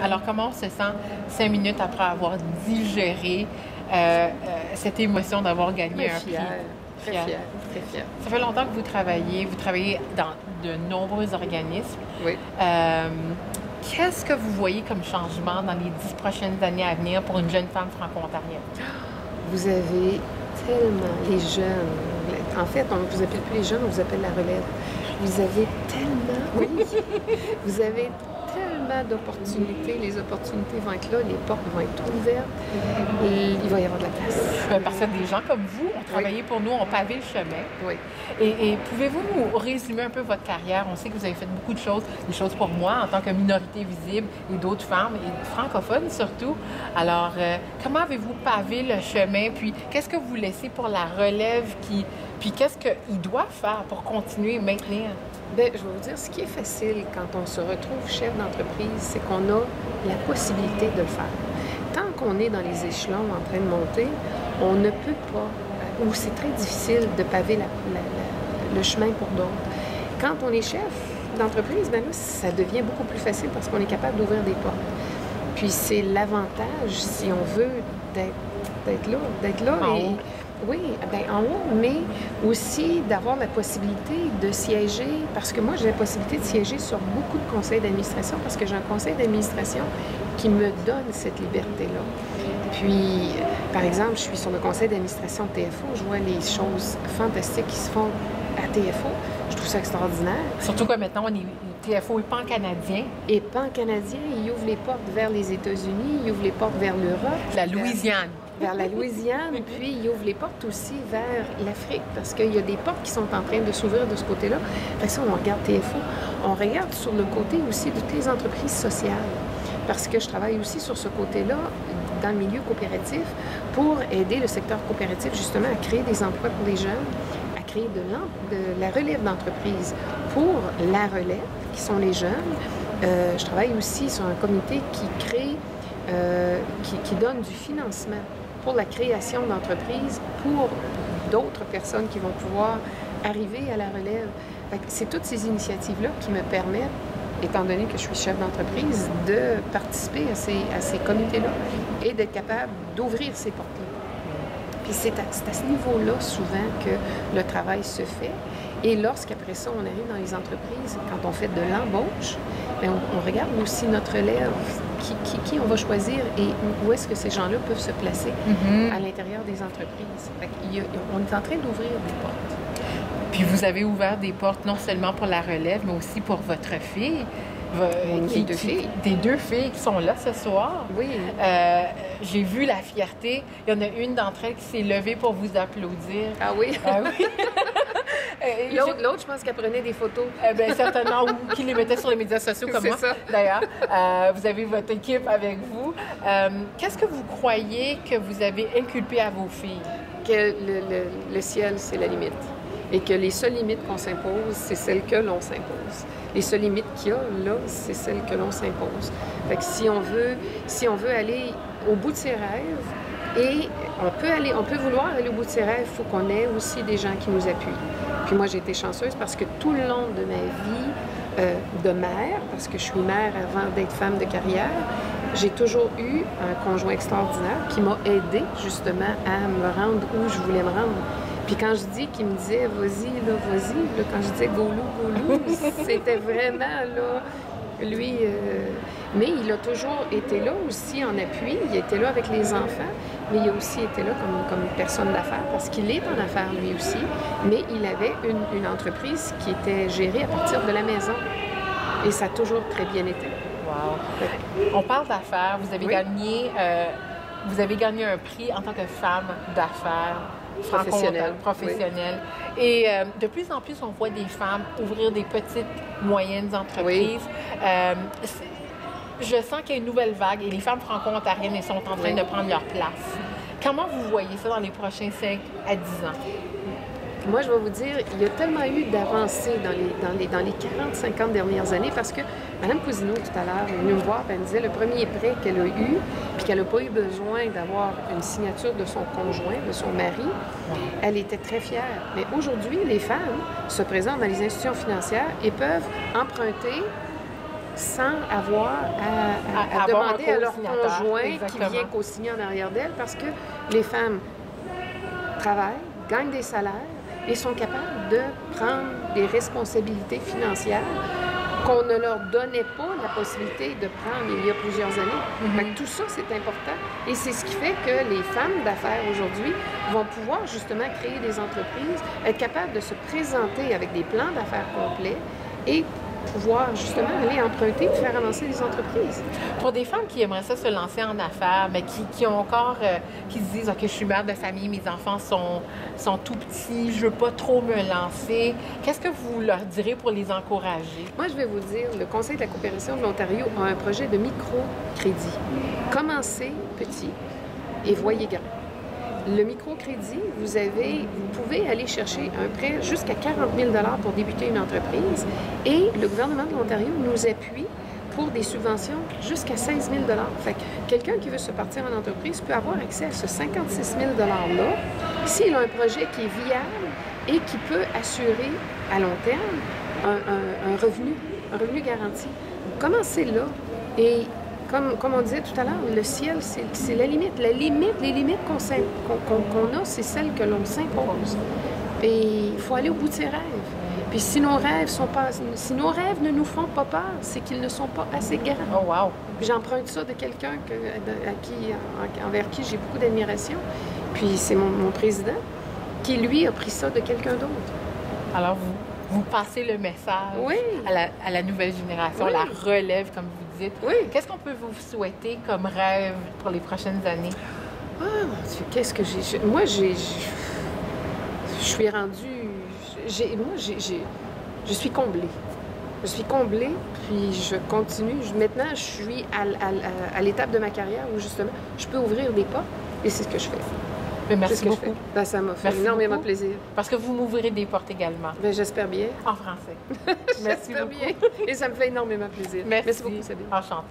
Alors, comment on se sent 5 minutes après avoir digéré cette émotion d'avoir gagné un prix? Très fière, très fière. Ça fait longtemps que vous travaillez dans de nombreux organismes. Oui. Qu'est-ce que vous voyez comme changement dans les 10 prochaines années à venir pour une jeune femme franco-ontarienne? Vous avez tellement les jeunes. En fait, on ne vous appelle plus les jeunes, on vous appelle la relève. Vous avez tellement, oui, vous avez tellement d'opportunités. Les opportunités vont être là, les portes vont être ouvertes, et il va y avoir de la place. Parce que des gens comme vous ont travaillé pour nous, ont pavé le chemin. Oui. Et pouvez-vous nous résumer un peu votre carrière? On sait que vous avez fait beaucoup de choses, des choses pour moi en tant que minorité visible et d'autres femmes, et francophones surtout. Alors, comment avez-vous pavé le chemin? Puis, qu'est-ce que vous laissez pour la relève Puis, qu'est-ce qu'il doit faire pour continuer et maintenir? Bien, je vais vous dire, ce qui est facile quand on se retrouve chef d'entreprise, c'est qu'on a la possibilité de le faire. Tant qu'on est dans les échelons en train de monter, on ne peut pas, ou c'est très difficile de paver le chemin pour d'autres. Quand on est chef d'entreprise, bien là, ça devient beaucoup plus facile parce qu'on est capable d'ouvrir des portes. Puis c'est l'avantage, si on veut, d'être là. Oui, bien en haut, mais aussi d'avoir la possibilité de siéger, parce que moi, j'ai la possibilité de siéger sur beaucoup de conseils d'administration, parce que j'ai un conseil d'administration qui me donne cette liberté-là. Puis, par exemple, je suis sur le conseil d'administration de TFO, je vois les choses fantastiques qui se font à TFO. Je trouve ça extraordinaire. Surtout que maintenant, TFO est pan-canadien. Et pan-canadien, il ouvre les portes vers les États-Unis, il ouvre les portes vers l'Europe. La Louisiane. Vers la Louisiane, puis il ouvre les portes aussi vers l'Afrique, parce qu'il y a des portes qui sont en train de s'ouvrir de ce côté-là. Fait que ça, on regarde TFO. On regarde sur le côté aussi de toutes les entreprises sociales, parce que je travaille aussi sur ce côté-là, dans le milieu coopératif, pour aider le secteur coopératif, justement, à créer des emplois pour les jeunes, à créer de la relève d'entreprise pour la relève, qui sont les jeunes. Je travaille aussi sur un comité qui crée, qui donne du financement pour la création d'entreprises pour d'autres personnes qui vont pouvoir arriver à la relève. C'est toutes ces initiatives-là qui me permettent, étant donné que je suis chef d'entreprise, de participer à ces comités-là et d'être capable d'ouvrir ces portes-là. Puis c'est à ce niveau-là souvent que le travail se fait. Et lorsqu'après ça, on arrive dans les entreprises, quand on fait de l'embauche, bien, on regarde aussi notre relève, qui on va choisir et où est-ce que ces gens-là peuvent se placer à l'intérieur des entreprises. On est en train d'ouvrir des portes. Puis vous avez ouvert des portes non seulement pour la relève, mais aussi pour votre fille. Des deux filles qui sont là ce soir. Oui. J'ai vu la fierté. Il y en a une d'entre elles qui s'est levée pour vous applaudir. Ah oui? Ah oui. L'autre, je pense qu'elle prenait des photos. Bien, certainement, ou qui les mettait sur les médias sociaux comme moi, d'ailleurs. Vous avez votre équipe avec vous. Qu'est-ce que vous croyez que vous avez inculpé à vos filles? Que le ciel, c'est la limite. Et que les seules limites qu'on s'impose, c'est celles que l'on s'impose. Les seules limites qu'il y a, là, c'est celles que l'on s'impose. Fait que si on veut aller au bout de ses rêves, et on peut vouloir aller au bout de ses rêves, il faut qu'on ait aussi des gens qui nous appuient. Puis moi, j'ai été chanceuse parce que tout le long de ma vie de mère, parce que je suis mère avant d'être femme de carrière, j'ai toujours eu un conjoint extraordinaire qui m'a aidée justement à me rendre où je voulais me rendre. Puis quand je dis qu'il me disait « vas-y, là, quand je disais « go-lou », c'était vraiment, là, lui... Mais il a toujours été là aussi en appui. Il était là avec les enfants, mais il a aussi été là comme personne d'affaires, parce qu'il est en affaires lui aussi. Mais il avait une entreprise qui était gérée à partir de la maison. Et ça a toujours très bien été. Wow! On parle d'affaires. Vous avez gagné un prix en tant que femme d'affaires. Professionnelle. Oui. Et de plus en plus, on voit des femmes ouvrir des petites, moyennes entreprises. Oui. Je sens qu'il y a une nouvelle vague et les femmes franco-ontariennes sont en train de prendre leur place. Comment vous voyez ça dans les prochains 5 à 10 ans? Moi, je vais vous dire, il y a tellement eu d'avancées dans les 40-50 dernières années, parce que Mme Cousineau, tout à l'heure, est venue me voir et elle me disait le premier prêt qu'elle a eu, puis qu'elle n'a pas eu besoin d'avoir une signature de son conjoint, de son mari, elle était très fière. Mais aujourd'hui, les femmes se présentent dans les institutions financières et peuvent emprunter sans avoir à avoir demander à leur co-signateur. conjoint Exactement. qui vient co-signer en arrière d'elle, parce que les femmes travaillent, gagnent des salaires et sont capables de prendre des responsabilités financières qu'on ne leur donnait pas la possibilité de prendre il y a plusieurs années. Fait que tout ça, c'est important. Et c'est ce qui fait que les femmes d'affaires aujourd'hui vont pouvoir justement créer des entreprises, être capables de se présenter avec des plans d'affaires complets et pouvoir justement aller emprunter et faire avancer les entreprises. Pour des femmes qui aimeraient ça se lancer en affaires, mais qui ont encore, qui se disent, OK, je suis mère de famille, mes enfants sont tout petits, je veux pas trop me lancer, qu'est-ce que vous leur direz pour les encourager? Moi, je vais vous dire, le Conseil de la coopération de l'Ontario a un projet de microcrédit. Commencez petit et voyez grand. Le microcrédit, vous pouvez aller chercher un prêt jusqu'à 40 000 $ pour débuter une entreprise et le gouvernement de l'Ontario nous appuie pour des subventions jusqu'à 16 000 $. Fait que quelqu'un qui veut se partir en entreprise peut avoir accès à ce 56 000 $-là s'il a un projet qui est viable et qui peut assurer à long terme un revenu garanti. Commencez là et comme on disait tout à l'heure, le ciel, c'est la limite. Les limites qu'on a, c'est celles que l'on s'impose. Et il faut aller au bout de ses rêves. Puis si nos rêves ne nous font pas peur, c'est qu'ils ne sont pas assez grands. Oh wow! Puis j'emprunte ça de quelqu'un envers qui j'ai beaucoup d'admiration. Puis c'est mon président qui, lui, a pris ça de quelqu'un d'autre. Alors, vous passez le message Oui. à la nouvelle génération, Oui. la relève, comme vous dites. Oui. Qu'est-ce qu'on peut vous souhaiter comme rêve pour les prochaines années? Ah, mon Dieu, qu'est-ce que j'ai... Moi, je suis rendue... Je suis comblée. Je suis comblée, puis je continue. Maintenant, je suis à l'étape de ma carrière où, justement, je peux ouvrir des portes, et c'est ce que je fais. Mais merci C'est ce que beaucoup. je fais. Ben, ça m'a fait Merci énormément beaucoup. plaisir. Parce que vous m'ouvrirez des portes également. Ben, j'espère bien. En français. Merci J'espère beaucoup. bien. Et ça me fait énormément plaisir. Merci. Merci beaucoup, Sabine. Enchantée.